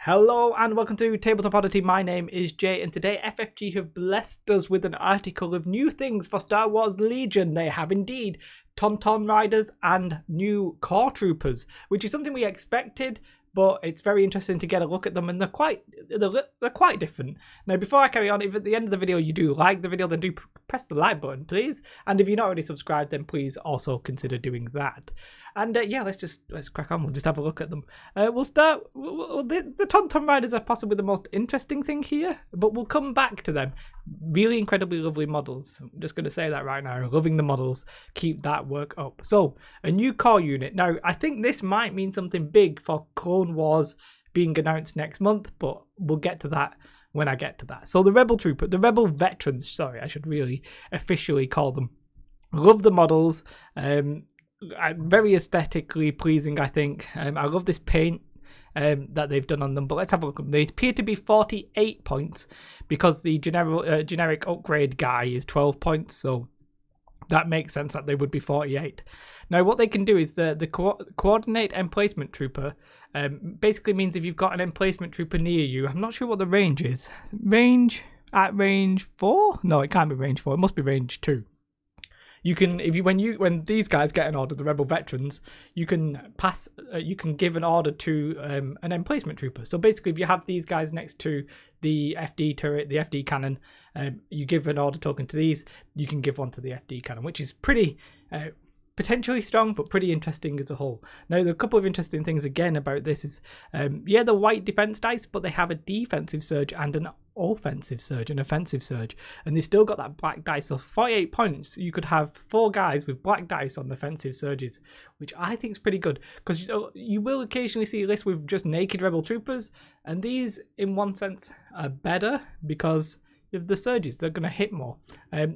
Hello and welcome to Tabletop Oddity. My name is Jay and today FFG have blessed us with an article of new things for Star Wars Legion. They have indeed Tauntaun Riders and new core troopers, which is something we expected, but it's very interesting to get a look at them, and they're quite different. Now, before I carry on, if at the end of the video you do like the video, then do press the like button, please. And if you're not already subscribed, then please also consider doing that. And yeah, let's crack on. We'll just have a look at them. We'll start. The Tauntaun Riders are possibly the most interesting thing here, but we'll come back to them. Really incredibly lovely models. I'm just going to say that right now. Loving the models. Keep that work up. So, a new core unit. Now, I think this might mean something big for Clone Wars being announced next month, but we'll get to that when I get to that. So, the Rebel Trooper, the Rebel Veterans, sorry, I should really officially call them. Love the models. Very aesthetically pleasing, I think. I love this paint that they've done on them, but let's have a look. They appear to be 48 points because the generic upgrade guy is 12 points, so that makes sense that they would be 48. Now, what they can do is the coordinate emplacement trooper basically means if you've got an emplacement trooper near you, I'm not sure what the range is. Range 4? No, it can't be range 4. It must be range 2. You can, when these guys get an order, the Rebel Veterans, you can pass, you can give an order to an emplacement trooper. So basically, if you have these guys next to the FD turret, the FD cannon, you give an order token to these, you can give one to the FD cannon, which is pretty potentially strong, but pretty interesting as a whole. Now, there are a couple of interesting things again about this is, yeah, the white defense dice, but they have a defensive surge and an offensive surge, an offensive surge, and they've still got that black dice. So 48 points, you could have 4 guys with black dice on defensive surges, which I think is pretty good, because you will occasionally see a list with just naked Rebel troopers, and these, in one sense, are better because of the surges. They're going to hit more.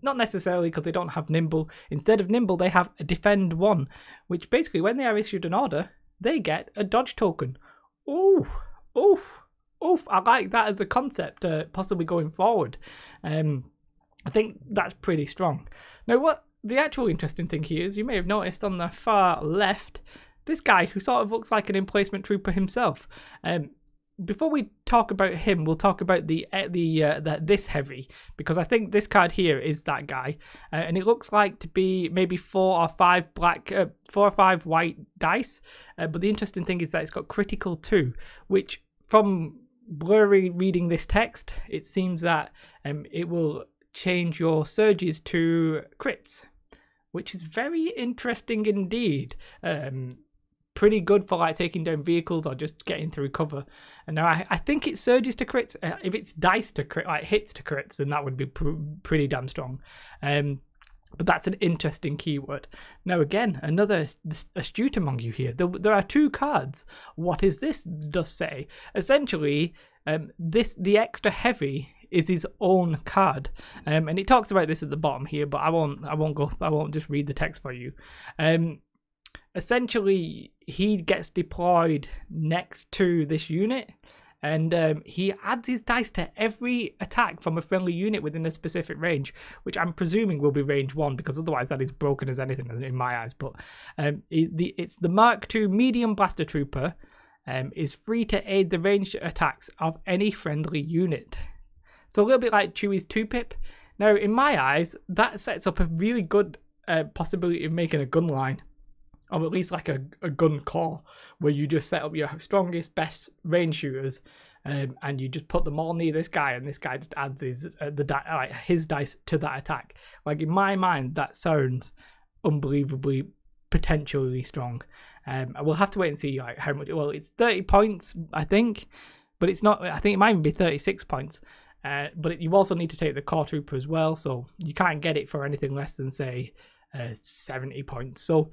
Not necessarily because they don't have nimble. Instead of nimble, they have a defend 1, which basically, when they are issued an order, they get a dodge token. Oof, oof, oof. I like that as a concept, possibly going forward. I think that's pretty strong. Now, what the actual interesting thing here is, you may have noticed on the far left, this guy who sort of looks like an emplacement trooper himself. Before we talk about him, we'll talk about this heavy, because I think this card here is that guy, and it looks like to be maybe 4 or 5 black, 4 or 5 white dice. But the interesting thing is that it's got critical 2, which from blurry reading this text, it seems that it will change your surges to crits, which is very interesting indeed. Pretty good for like taking down vehicles or just getting through cover. And now I think it surges to crits. If it's dice to crit, like hits to crits, then that would be pretty damn strong. But that's an interesting keyword. Now again, another astute among you here. There are 2 cards. What is this? Does say essentially the extra heavy is his own card, and it talks about this at the bottom here. But I won't just read the text for you. Essentially, he gets deployed next to this unit, and he adds his dice to every attack from a friendly unit within a specific range, which I'm presuming will be range 1, because otherwise that is broken as anything in my eyes. But it's the Mark II Medium Blaster Trooper, is free to aid the ranged attacks of any friendly unit. So a little bit like Chewie's 2-pip. Now, in my eyes, that sets up a really good possibility of making a gun line, or at least like a gun core, where you just set up your strongest, best range shooters, and you just put them all near this guy, and this guy just adds his dice to that attack. Like, in my mind, that sounds unbelievably potentially strong. We'll have to wait and see like how much. Well, it's 30 points, I think, but it's not. I think it might even be 36 points. But you also need to take the core trooper as well, so you can't get it for anything less than say 70 points. So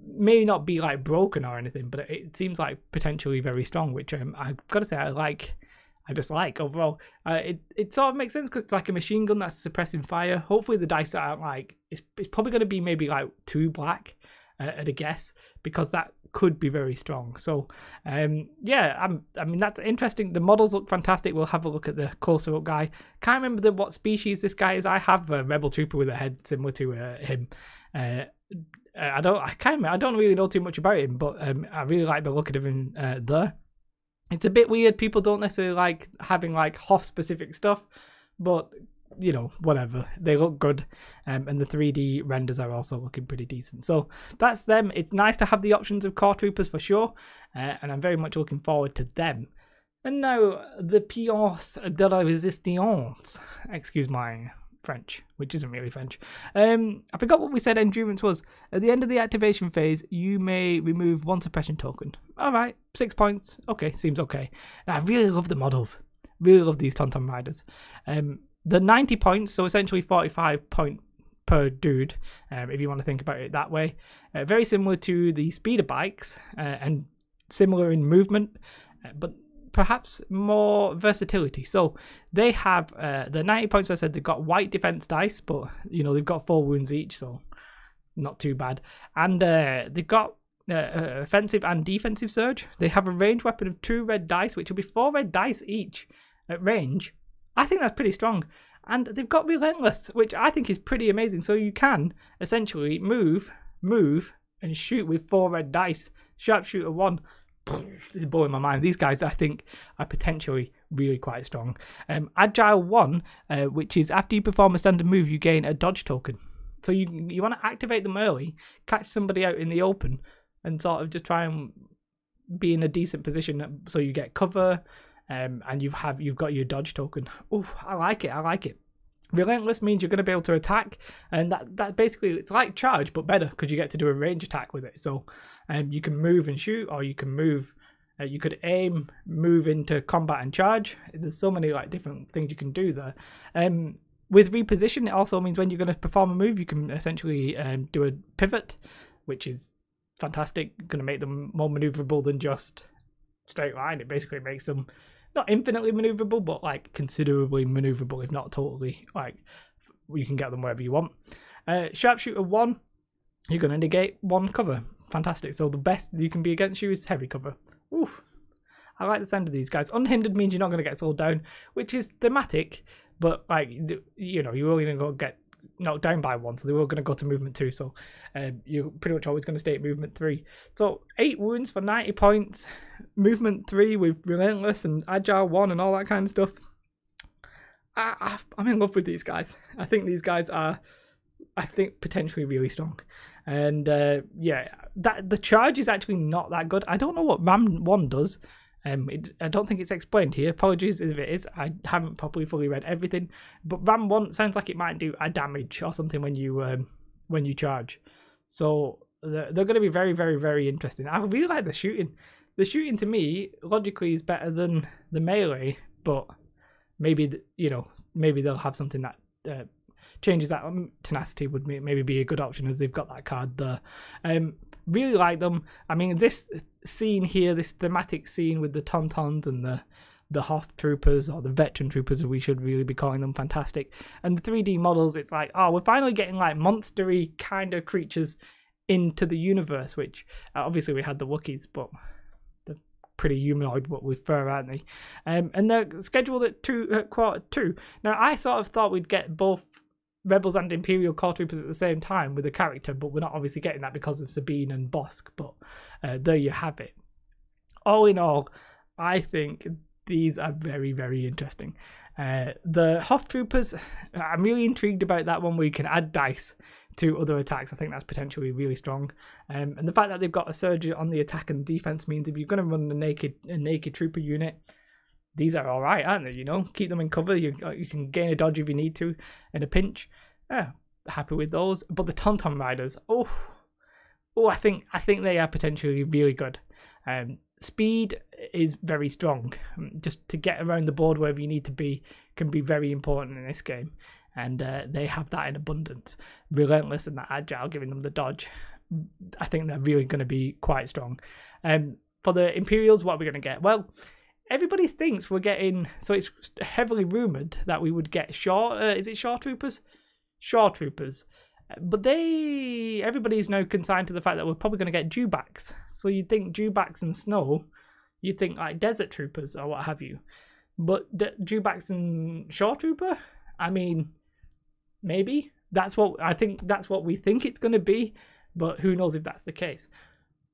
may not be like broken or anything, but it seems like potentially very strong, which I've got to say I just like overall. It sort of makes sense because it's like a machine gun that's suppressing fire. Hopefully the dice aren't like, it's probably going to be maybe like 2 black at a guess, because that could be very strong. So yeah, I mean that's interesting. The models look fantastic. We'll have a look at the closer up guy. Can't remember what species this guy is. I have a Rebel Trooper with a head similar to him. I don't really know too much about him, but I really like the look of him there. It's a bit weird. People don't necessarily like having like Hoth specific stuff, but you know, whatever. They look good, and the 3D renders are also looking pretty decent. So that's them. It's nice to have the options of core troopers for sure, and I'm very much looking forward to them. And now the pièce de la résistance. Excuse my French, which isn't really French. I forgot what we said endurance was. At the end of the activation phase, you may remove one suppression token. Alright, 6 points. Okay, seems okay. I really love the models. Really love these Tauntaun Riders. The 90 points, so essentially 45 points per dude, if you want to think about it that way. Very similar to the speeder bikes, and similar in movement, but perhaps more versatility. So they have the 90 points. I said they've got white defense dice, but you know they've got 4 wounds each, so not too bad. And they've got offensive and defensive surge. They have a range weapon of 2 red dice, which will be 4 red dice each at range. I think that's pretty strong. And they've got relentless, which I think is pretty amazing. So you can essentially move, and shoot with 4 red dice. Sharpshooter 1. This is blowing my mind. These guys, I think, are potentially really quite strong. Agile 1, which is after you perform a standard move, you gain a dodge token. So you want to activate them early, catch somebody out in the open, and sort of just try and be in a decent position so you get cover, and you've got your dodge token. Oof, I like it. Relentless means you're going to be able to attack, and that basically, it's like charge but better because you get to do a range attack with it. So you can move and shoot, or you can move, you could aim, move into combat and charge. There's so many like different things you can do there. With reposition, it also means when you're going to perform a move, you can essentially do a pivot, which is fantastic. Going to make them more maneuverable than just straight line. It basically makes them not infinitely maneuverable, but like considerably maneuverable, if not totally. Like you can get them wherever you want. Sharpshooter 1, you're going to negate 1 cover. Fantastic. So the best you can be against you is heavy cover. Oof. I like the sound of these guys. Unhindered means you're not going to get slowed down, which is thematic, but like, you know, you're only going to get knocked down by 1, so they were going to go to movement 2, so you're pretty much always going to stay at movement 3. So 8 wounds for 90 points, movement 3 with relentless and agile 1 and all that kind of stuff. I'm in love with these guys. I think these guys are, potentially really strong. And yeah, the charge is actually not that good. I don't know what Ram 1 does. I don't think it's explained here. Apologies if it is. I haven't properly fully read everything. But Ram 1 sounds like it might do a damage or something when you charge. So they're going to be very, very, very interesting. I really like the shooting. The shooting to me logically is better than the melee, but maybe maybe they'll have something that changes that. Tenacity would maybe be a good option as they've got that card there. Really like them. I mean, this scene here, this thematic scene with the Tauntauns and the Hoth troopers, or the veteran troopers as we should really be calling them, fantastic. And the 3D models, it's like, oh, we're finally getting like monstery kind of creatures into the universe, which obviously we had the Wookiees, but they're pretty humanoid but with fur, aren't they? And they're scheduled at quarter 2. Now, I sort of thought we'd get both Rebels and Imperial core troopers at the same time with a character, but we're not obviously getting that because of Sabine and Bosk, but there you have it. All in all, I think these are very, very interesting. The Hoth troopers, I'm really intrigued about that one where you can add dice to other attacks. I think that's potentially really strong. And the fact that they've got a surge on the attack and defense means if you're going to run a naked trooper unit, these are all right, aren't they? You know, keep them in cover. You can gain a dodge if you need to in a pinch. Yeah, happy with those. But the Tauntaun Riders, I think they are potentially really good. Speed is very strong. Just to get around the board wherever you need to be can be very important in this game, and they have that in abundance. Relentless and that agile, giving them the dodge. I think they're really going to be quite strong. For the Imperials, what are we going to get? Well, everybody thinks we're getting, so it's heavily rumoured that we would get is it Shore Troopers? Shore Troopers. But everybody's now consigned to the fact that we're probably going to get dewbacks. So you'd think dewbacks and snow, you'd think like desert troopers or what have you. But dewbacks and Shore Trooper? I mean, maybe. That's what we think it's going to be, but who knows if that's the case.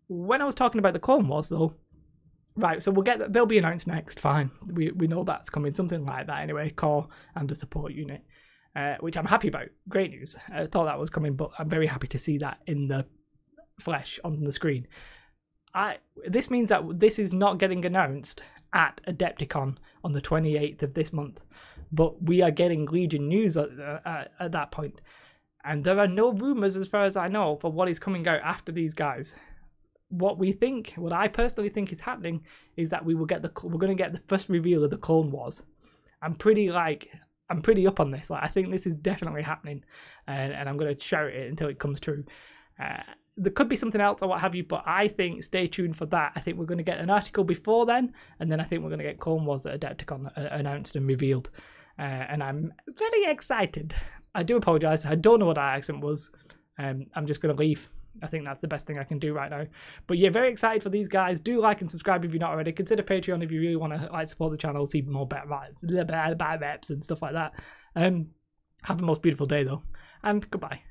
When I was talking about the Clone Wars though, Right, so we'll get they'll be announced next. Fine, we know that's coming, something like that anyway. Core and a support unit, which I'm happy about. Great news. I thought that was coming, but I'm very happy to see that in the flesh on the screen. This means that this is not getting announced at Adepticon on the 28th of this month, but we are getting Legion news at that point, and there are no rumors as far as I know for what is coming out after these guys. What I personally think is happening is that we're going to get the first reveal of the Clone Wars. I'm pretty up on this. Like, I think this is definitely happening, and I'm going to shout it until it comes true. There could be something else or what have you, but I think stay tuned for that. I think we're going to get an article before then, and then I think we're going to get Clone Wars at Adepticon announced and revealed, and I'm very excited. I do apologise. I don't know what that accent was. I'm just going to leave. I think that's the best thing I can do right now. But yeah, very excited for these guys. Do like and subscribe if you're not already. Consider Patreon if you really want to support the channel, see more better reps and stuff like that. Have the most beautiful day though, and goodbye.